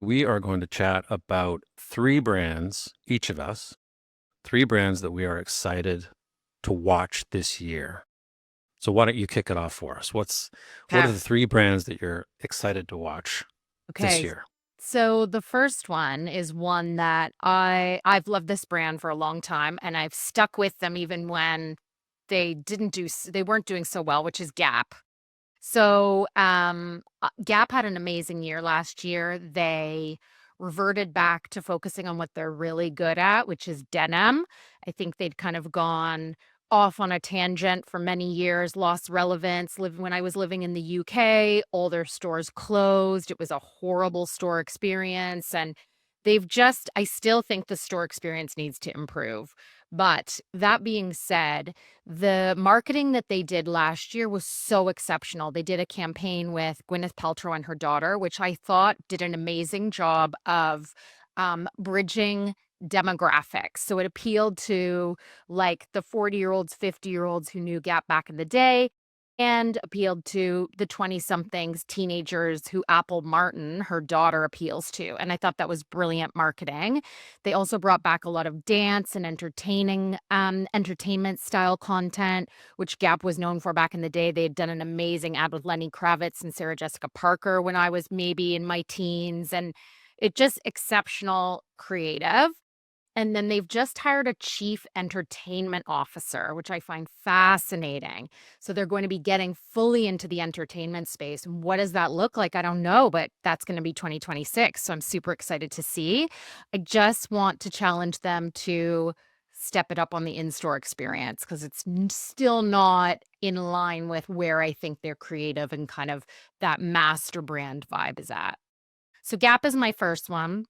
we are going to chat about three brands, each of us, three brands that we are excited to watch this year. So why don't you kick it off for us? What are Okay. the three brands that you're excited to watch this Okay. year? So the first one is one that I've loved this brand for a long time, and I've stuck with them even when they weren't doing so well, which is Gap. So Gap had an amazing year last year. They reverted back to focusing on what they're really good at, which is denim. I think they'd kind of gone off on a tangent for many years, lost relevance. When I was living in the UK, all their stores closed. It was a horrible store experience. And I still think the store experience needs to improve. But that being said, the marketing that they did last year was so exceptional. They did a campaign with Gwyneth Paltrow and her daughter, which I thought did an amazing job of bridging demographics. So it appealed to like the 40-year-olds, 50-year-olds who knew Gap back in the day, and appealed to the 20-somethings, teenagers who Apple Martin, her daughter, appeals to. And I thought that was brilliant marketing. They also brought back a lot of dance and entertainment style content, which Gap was known for back in the day. They had done an amazing ad with Lenny Kravitz and Sarah Jessica Parker when I was maybe in my teens, and it just exceptional creative. And then they've just hired a chief entertainment officer, which I find fascinating. So they're going to be getting fully into the entertainment space. What does that look like? I don't know, but that's going to be 2026. So I'm super excited to see. I just want to challenge them to step it up on the in-store experience because it's still not in line with where I think they're creative and kind of that master brand vibe is at. So Gap is my first one.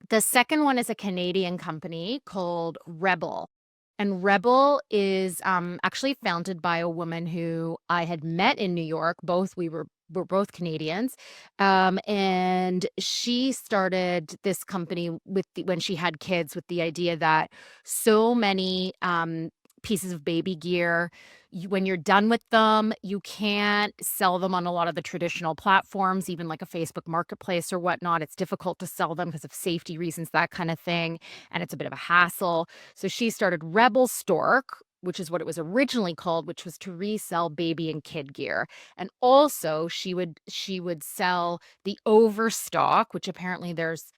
The second one is a Canadian company called Rebel. And Rebel is actually founded by a woman who I had met in New York. We're both Canadians, and she started this company when she had kids with the idea that so many pieces of baby gear, when you're done with them, you can't sell them on a lot of the traditional platforms, even like a Facebook Marketplace or whatnot. It's difficult to sell them because of safety reasons, that kind of thing, and it's a bit of a hassle. So she started Rebel Stork, which is what it was originally called, which was to resell baby and kid gear. And also she would sell the overstock, which apparently there's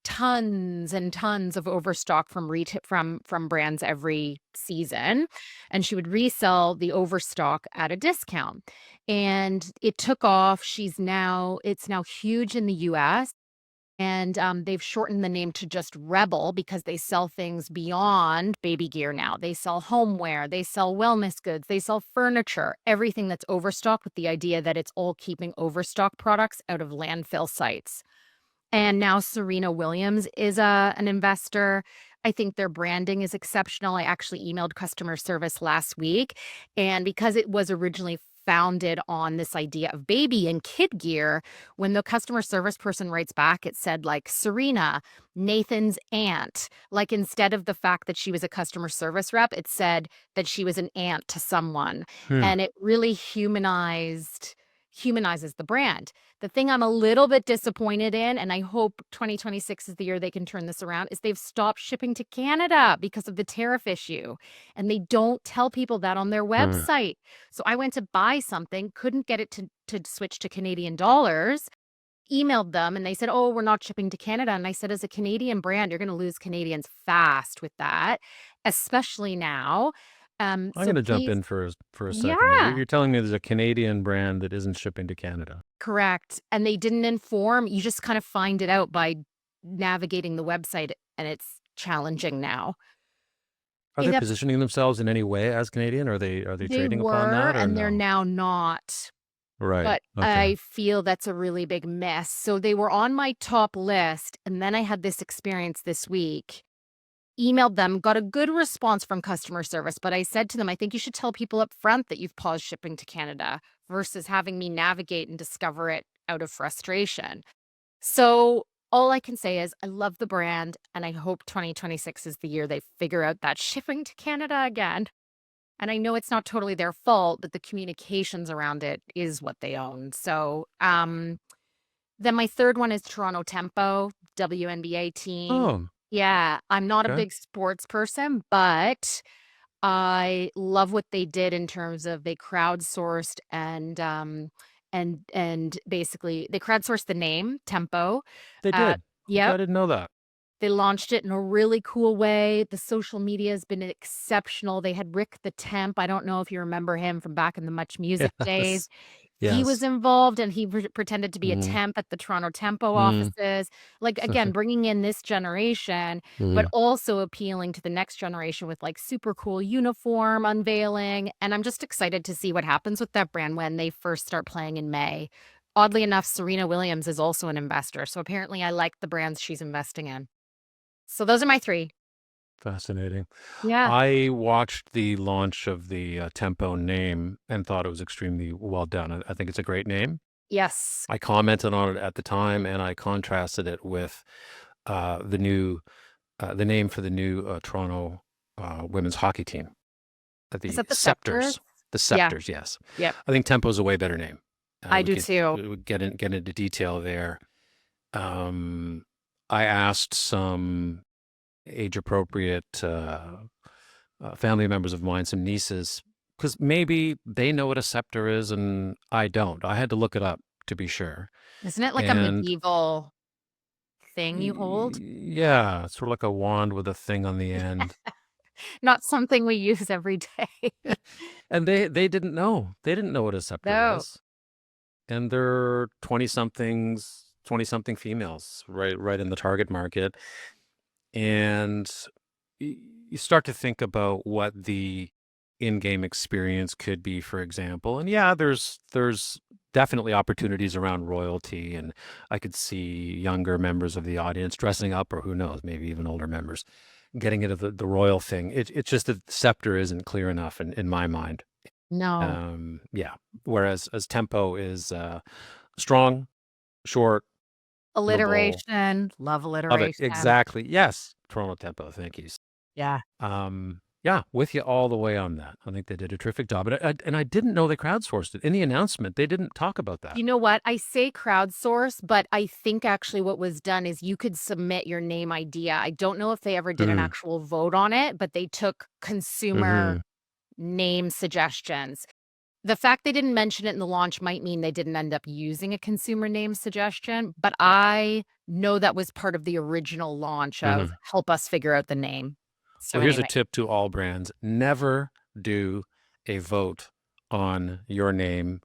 tons and tons of overstock from brands every season, and she would resell the overstock at a discount. And it took off. It's now huge in the US, and they've shortened the name to just Rebel because they sell things beyond baby gear now. They sell homeware, they sell wellness goods, they sell furniture, everything that's overstock, with the idea that it's all keeping overstock products out of landfill sites. And now Serena Williams is an investor. I think their branding is exceptional. I actually emailed customer service last week, and because it was originally founded on this idea of baby and kid gear, when the customer service person writes back, it said like Serena, Nathan's aunt. Like instead of the fact that she was a customer service rep, it said that she was an aunt to someone, Hmm. and it really humanizes the brand. The thing I'm a little bit disappointed in, and I hope 2026 is the year they can turn this around, is they've stopped shipping to Canada because of the tariff issue. And they don't tell people that on their Hmm. website. So I went to buy something, couldn't get it to switch to Canadian dollars, emailed them, and they said, "Oh, we're not shipping to Canada." And I said, as a Canadian brand, you're going to lose Canadians fast with that, especially now. I'm So going to jump please, in for a second there. yeah. You're telling me there's a Canadian brand that isn't shipping to Canada. Correct, and they didn't inform. You just kind of find it out by navigating the website, and it's challenging now. Are they It up positioning themselves in any way as Canadian? Are they They trading upon were, that or and they're no? now not, Right. but Okay. I feel that's a really big miss. So they were on my top list, and then I had this experience this week. Emailed them, got a good response from customer service, but I said to them, "I think you should tell people up front that you've paused shipping to Canada versus having me navigate and discover it out of frustration." So all I can say is I love the brand, and I hope 2026 is the year they figure out that shipping to Canada again. And I know it's not totally their fault, but the communications around it is what they own. So Then my 3rd one is Toronto Tempo, WNBA team. Oh, Yeah, I'm not a okay. big sports person, but I love what they did in terms of they crowdsourced and basically they crowdsourced the name, Tempo. They Uh, did. Okay, yep. I didn't know that. They launched it in a really cool way. The social media has been exceptional. They had Rick the Temp. I don't know if you remember him from back in the Much Music days. Yes. He was Yes. involved, and he pretended to be a Mhm. temp at the Toronto Tempo Mm. offices. Like, again, bringing in this generation, but Mhm. also appealing to the next generation with, like, super cool uniform unveiling, and I'm just excited to see what happens with that brand when they first start playing in May. Oddly enough, Serena Williams is also an investor, so apparently I like the brands she's investing in. So those are my 3. Fascinating. Yeah. I watched the launch of the, Tempo name and thought it was extremely well done. I think it's a great name. Yes. I commented on it at the time, and I contrasted it with, the new the name for the new, Toronto, women's hockey team, Is the that the Scepters? Scepters. The Yeah. Scepters, yes. Yep. I think Tempo's a way better name. I do too. We could get into detail there. Um, I asked some age-appropriate, family members of mine, some nieces, because maybe they know what a scepter is and I don't. I had to look it up to be sure. Isn't it like a And medieval thing you hold? yeah, it's sort of like a wand with a thing on the end. Not something we use every day. And they didn't know. They didn't know what a scepter No. was. And they're 20-somethings, 20-something females, right in the target market. And you start to think about what the in-game experience could be, for example. And yeah, there's definitely opportunities around royalty, and I could see younger members of the audience dressing up, or who knows, maybe even older members getting into the royal thing. It's just that the scepter isn't clear enough in my mind. No. Yeah. Whereas as tempo is strong, short, notable. Alliteration. Love Love it. alliteration. Exactly. Yes. Toronto tempo. Thank you. Yeah. Yeah, with you all the way on that. I think they did a terrific job, and I didn't know they crowdsourced it. In the announcement, they didn't talk about that. You know what? I say crowdsource, but I think actually what was done is you could submit your name idea. I don't know if they ever did an Mm, actual vote on it, but they took consumer mhm. name suggestions. The fact they didn't mention it in the launch might mean they didn't end up using a consumer name suggestion, but I know that was part of the original launch of Mhm. help us figure out the name. So Well, here's a anyway, tip to all brands. Never do a vote on your name.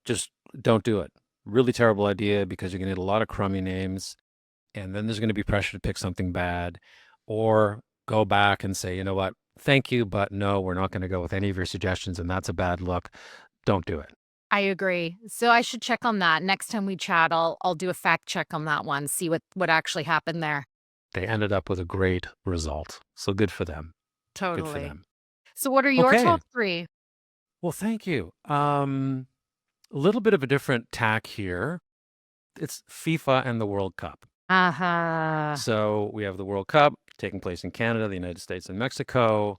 Just don't do it. Really terrible idea because you're gonna get a lot of crummy names, and then there's gonna be pressure to pick something bad, or go back and say, "You know what? Thank you, but no, we're not gonna go with any of your suggestions, and that's a bad look." Don't do it. I agree. So I should check on that. Next time we chat, I'll do a fact check on that one, see what actually happened there. They ended up with a great result. So good for them. Good for Totally. them. So what are your Okay. top 3? Well, thank you. A little bit of a different tack here. It's FIFA and the World Cup. Uh-huh. So we have the World Cup taking place in Canada, the United States, and Mexico.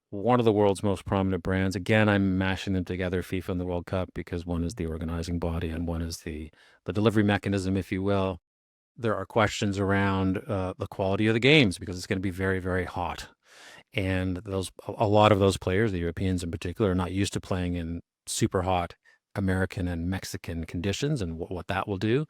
One of the world's most prominent brands. Again, I'm mashing them together, FIFA and the World Cup, because one is the organizing body and one is the delivery mechanism, if you will. There are questions around the quality of the games because it's going to be very, very hot. And a lot of those players, the Europeans in particular, are not used to playing in super hot American and Mexican conditions and what that will do.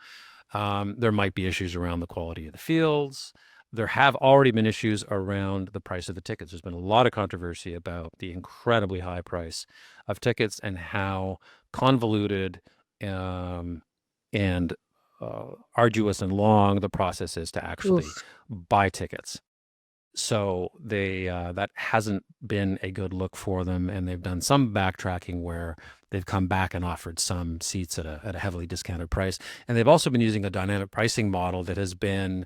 There might be issues around the quality of the fields. There have already been issues around the price of the tickets. There's been a lot of controversy about the incredibly high price of tickets and how convoluted um, and arduous and long the process is to actually Oof. buy tickets. So they that hasn't been a good look for them, and they've done some backtracking where they've come back and offered some seats at a heavily discounted price, and they've also been using a dynamic pricing model that has been,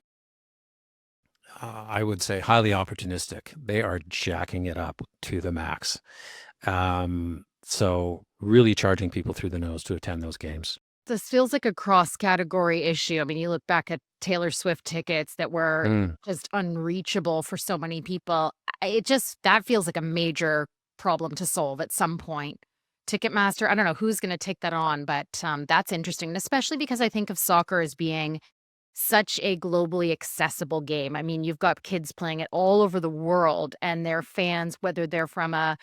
I would say, highly opportunistic. They are jacking it up to the max, so really charging people through the nose to attend those games. This feels like a cross-category issue. I mean, you look back at Taylor Swift tickets that were Mm. just unreachable for so many people. It just that feels like a major problem to solve at some point. Ticketmaster, I don't know who's gonna take that on, but, that's interesting, and especially because I think of soccer as being such a globally accessible game. I mean, you've got kids playing it all over the world, and they're fans, whether they're from a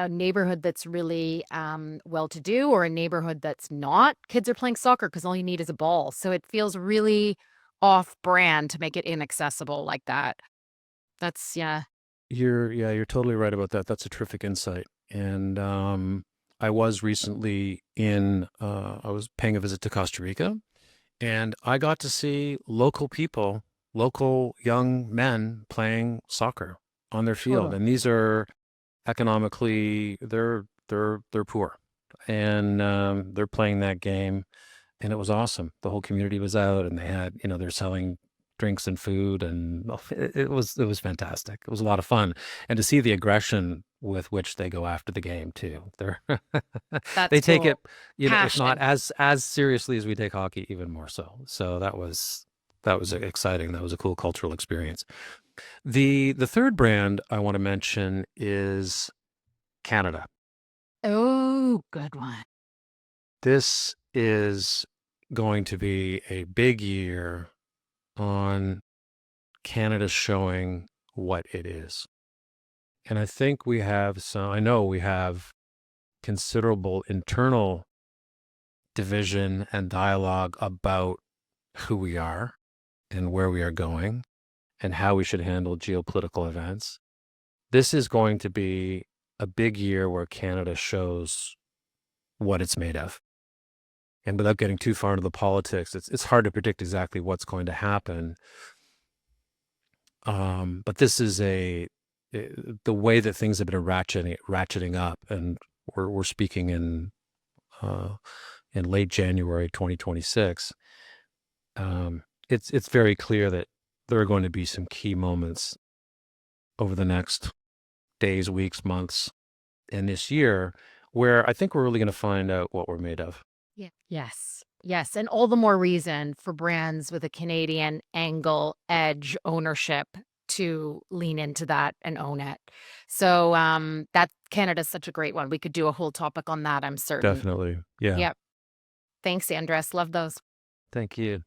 neighborhood that's really, well-to-do or a neighborhood that's not. Kids are playing soccer because all you need is a ball, so it feels really off-brand to make it inaccessible like that. That's yeah. You're totally right about that. That's a terrific insight. And I was recently I was paying a visit to Costa Rica, and I got to see local people, local young men playing soccer on their field. Oh, And these are economically, they're poor, and they're playing that game, and it was awesome. The whole community was out, and they had, they're selling drinks and food, and it was fantastic. It was a lot of fun, and to see the aggression with which they go after the game too. They're they that's take it, cool. if not Passion. as seriously as we take hockey, even more so. So that was exciting. That was a cool cultural experience. The third brand I want to mention is Canada. Oh, good one. This is going to be a big year on Canada showing what it is. And I know we have considerable internal division and dialogue about who we are and where we are going and how we should handle geopolitical events. This is going to be a big year where Canada shows what it's made of. And without getting too far into the politics, it's hard to predict exactly what's going to happen. But this is the way that things have been ratcheting up, and we're speaking uh, in late January 2026. It's very clear that there are going to be some key moments over the next days, weeks, months, and this year where I think we're really going to find out what we're made of. Yeah. Yes. Yes, and all the more reason for brands with a Canadian angle, edge, ownership to lean into that and own it. So, that Canada's such a great one. We could do a whole topic on that, I'm certain. Definitely. Yeah. Yep. Thanks, Andres. Love those. Thank you.